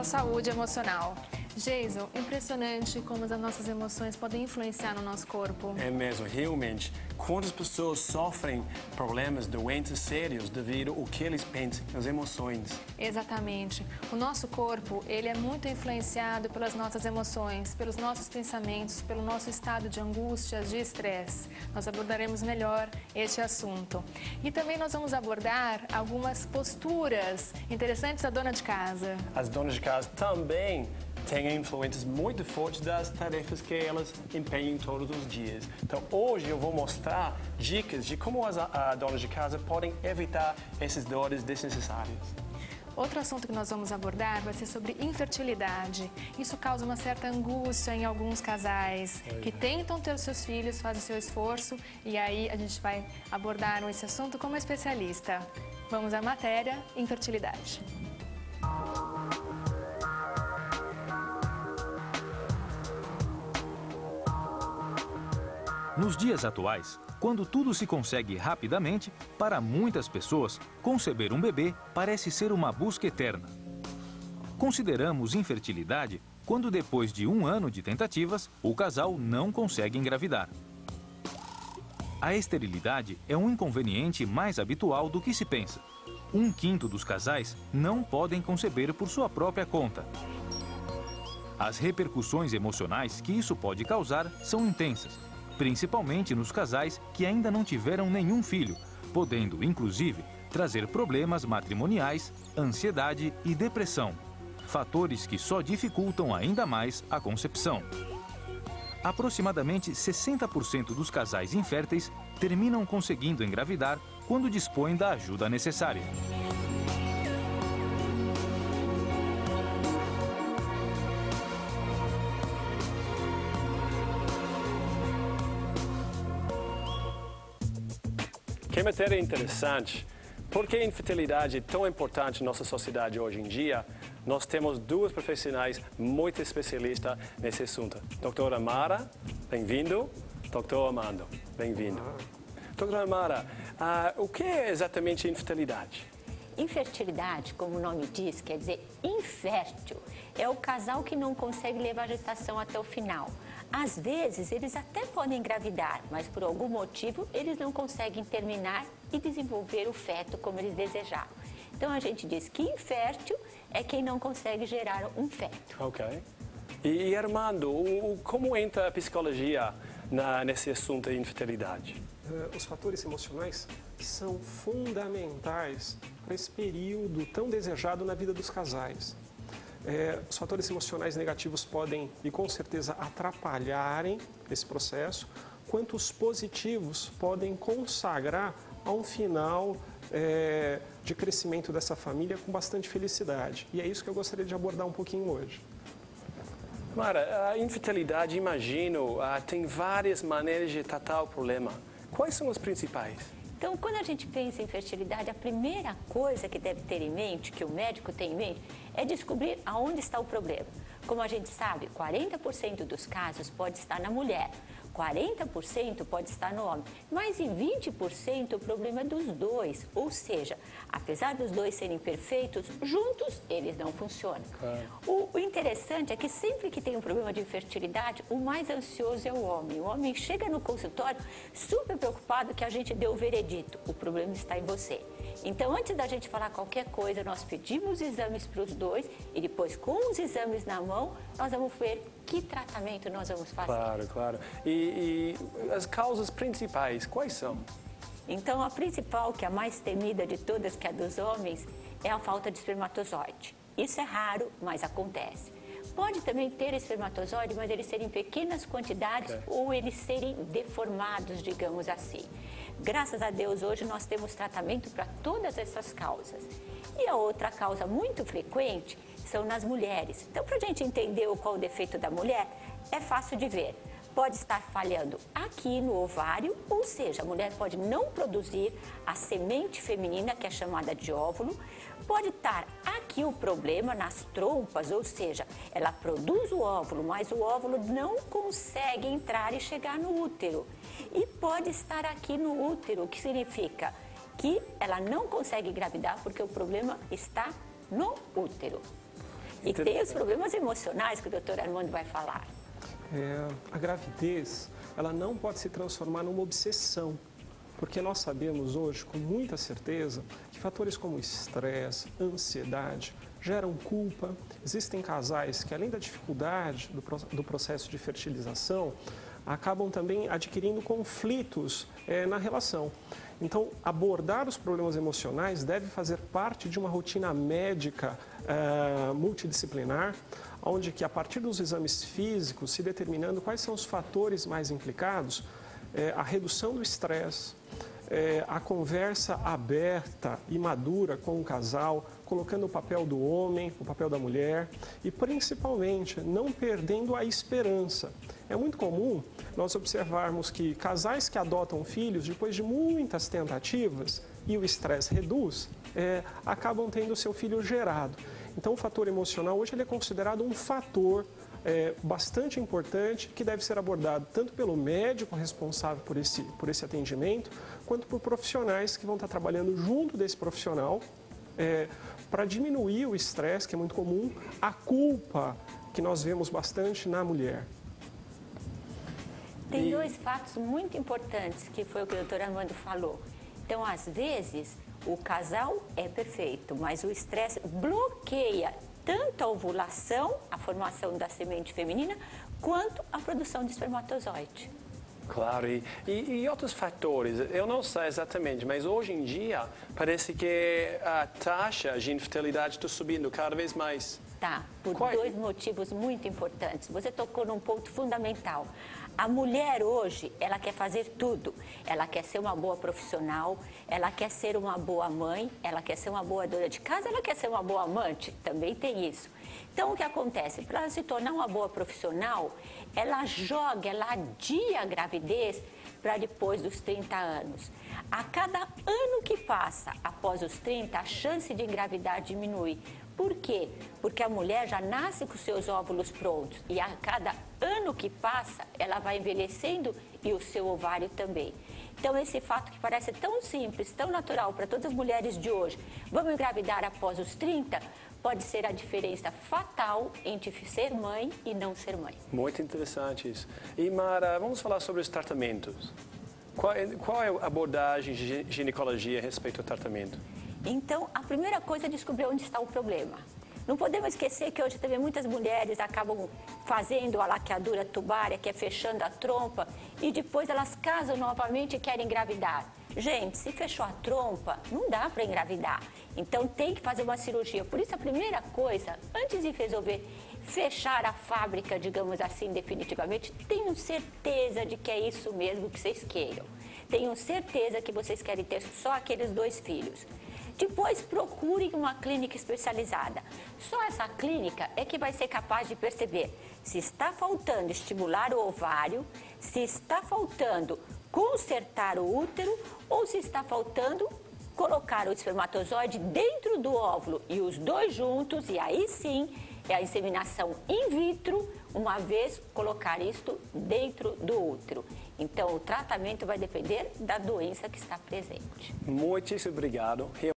saúde emocional. Jason, impressionante como as nossas emoções podem influenciar no nosso corpo. É mesmo, realmente. Quantas pessoas sofrem problemas, doenças sérios devido ao que eles pensam, as emoções? Exatamente. O nosso corpo, ele é muito influenciado pelas nossas emoções, pelos nossos pensamentos, pelo nosso estado de angústia, de estresse. Nós abordaremos melhor este assunto. E também nós vamos abordar algumas posturas interessantes da dona de casa. As donas de casa também têm influências muito fortes das tarefas que elas empenham todos os dias. Então, hoje eu vou mostrar dicas de como as donas de casa podem evitar essas dores desnecessárias. Outro assunto que nós vamos abordar vai ser sobre infertilidade. Isso causa uma certa angústia em alguns casais que tentam ter os seus filhos, fazem seu esforço, e aí a gente vai abordar esse assunto como especialista. Vamos à matéria: infertilidade. Nos dias atuais, quando tudo se consegue rapidamente, para muitas pessoas, conceber um bebê parece ser uma busca eterna. Consideramos infertilidade quando, depois de 1 ano de tentativas, o casal não consegue engravidar. A esterilidade é um inconveniente mais habitual do que se pensa. 1/5 dos casais não podem conceber por sua própria conta. As repercussões emocionais que isso pode causar são intensas, principalmente nos casais que ainda não tiveram nenhum filho, podendo, inclusive, trazer problemas matrimoniais, ansiedade e depressão, fatores que só dificultam ainda mais a concepção. Aproximadamente 60% dos casais inférteis terminam conseguindo engravidar quando dispõem da ajuda necessária. Que matéria interessante. Por que a infertilidade é tão importante na nossa sociedade hoje em dia? Nós temos 2 profissionais muito especialistas nesse assunto. Doutora Mara, bem-vindo. Doutor Armando, bem-vindo. Doutora Mara, o que é exatamente infertilidade? Infertilidade, como o nome diz, quer dizer infértil. É o casal que não consegue levar a gestação até o final. Às vezes, eles até podem engravidar, mas por algum motivo eles não conseguem terminar e desenvolver o feto como eles desejavam. Então, a gente diz que infértil é quem não consegue gerar um feto. Ok. E Armando, como entra a psicologia nesse assunto de infertilidade? Os fatores emocionais são fundamentais para esse período tão desejado na vida dos casais. Os fatores emocionais negativos podem, e com certeza, atrapalharem esse processo, quanto os positivos podem consagrar a um final de crescimento dessa família com bastante felicidade. E é isso que eu gostaria de abordar um pouquinho hoje. Mara, a infertilidade, imagino, tem várias maneiras de tratar o problema. Quais são as principais? Então, quando a gente pensa em fertilidade, a primeira coisa que deve ter em mente, que o médico tem em mente, é descobrir aonde está o problema. Como a gente sabe, 40% dos casos pode estar na mulher, 40% pode estar no homem, mas em 20% o problema é dos dois. Ou seja, apesar dos dois serem perfeitos, juntos eles não funcionam. O interessante é que sempre que tem um problema de infertilidade, o mais ansioso é o homem. O homem chega no consultório super preocupado que a gente deu o veredito. O problema está em você. Então, antes da gente falar qualquer coisa, nós pedimos exames para os dois e depois, com os exames na mão, nós vamos ver que tratamento nós vamos fazer. Claro, claro. E as causas principais, quais são? Então, a principal, que é a mais temida de todas, que é a dos homens, é a falta de espermatozoide. Isso é raro, mas acontece. Pode também ter espermatozoide, mas eles serem em pequenas quantidades ou eles serem deformados, digamos assim. Graças a Deus, hoje nós temos tratamento para todas essas causas. E a outra causa muito frequente são nas mulheres. Então, para a gente entender qual o defeito da mulher, é fácil de ver. Pode estar falhando aqui no ovário, ou seja, a mulher pode não produzir a semente feminina, que é chamada de óvulo. Pode estar aqui o problema nas trompas, ou seja, ela produz o óvulo, mas o óvulo não consegue entrar e chegar no útero. E pode estar aqui no útero, o que significa que ela não consegue engravidar porque o problema está no útero. E tem os problemas emocionais que o doutor Armando vai falar. A gravidez, ela não pode se transformar numa obsessão, porque nós sabemos hoje, com muita certeza, que fatores como estresse, ansiedade, geram culpa. Existem casais que, além da dificuldade do processo de fertilização, acabam também adquirindo conflitos na relação. Então, abordar os problemas emocionais deve fazer parte de uma rotina médica multidisciplinar, onde que, a partir dos exames físicos, se determinando quais são os fatores mais implicados, a redução do estresse, a conversa aberta e madura com o casal, colocando o papel do homem, o papel da mulher e, principalmente, não perdendo a esperança. É muito comum nós observarmos que casais que adotam filhos, depois de muitas tentativas e o estresse reduz, acabam tendo o seu filho gerado. Então, o fator emocional hoje ele é considerado um fator bastante importante que deve ser abordado tanto pelo médico responsável por esse atendimento, quanto por profissionais que vão estar trabalhando junto desse profissional para diminuir o estresse, que é muito comum, a culpa que nós vemos bastante na mulher. Tem dois fatos muito importantes, que foi o que o doutor Armando falou. Então, às vezes, o casal é perfeito, mas o estresse bloqueia tanto a ovulação, a formação da semente feminina, quanto a produção de espermatozoide. Claro, e outros fatores, eu não sei exatamente, mas hoje em dia parece que a taxa de infertilidade está subindo cada vez mais. Tá, por dois motivos muito importantes. Você tocou num ponto fundamental. A mulher hoje, ela quer fazer tudo. Ela quer ser uma boa profissional, ela quer ser uma boa mãe, ela quer ser uma boa dona de casa, ela quer ser uma boa amante, também tem isso. Então, o que acontece? Para ela se tornar uma boa profissional, ela adia a gravidez para depois dos 30 anos. A cada ano que passa após os 30, a chance de engravidar diminui. Por quê? Porque a mulher já nasce com seus óvulos prontos e a cada ano que passa, ela vai envelhecendo e o seu ovário também. Então, esse fato que parece tão simples, tão natural para todas as mulheres de hoje, vamos engravidar após os 30, pode ser a diferença fatal entre ser mãe e não ser mãe. Muito interessante isso. E Mara, vamos falar sobre os tratamentos. Qual é a abordagem de ginecologia a respeito ao tratamento? Então, a primeira coisa é descobrir onde está o problema. Não podemos esquecer que hoje também muitas mulheres acabam fazendo a laqueadura tubária, que é fechando a trompa, e depois elas casam novamente e querem engravidar. Gente, se fechou a trompa, não dá para engravidar. Então, tem que fazer uma cirurgia. Por isso, a primeira coisa, antes de resolver fechar a fábrica, digamos assim, definitivamente, tenham certeza de que é isso mesmo que vocês queiram. Tenham certeza que vocês querem ter só aqueles 2 filhos. Depois, procurem uma clínica especializada. Só essa clínica é que vai ser capaz de perceber se está faltando estimular o ovário, se está faltando consertar o útero ou se está faltando colocar o espermatozoide dentro do óvulo e os 2 juntos, e aí sim é a inseminação in vitro, uma vez colocar isto dentro do útero. Então, o tratamento vai depender da doença que está presente. Muitíssimo obrigado.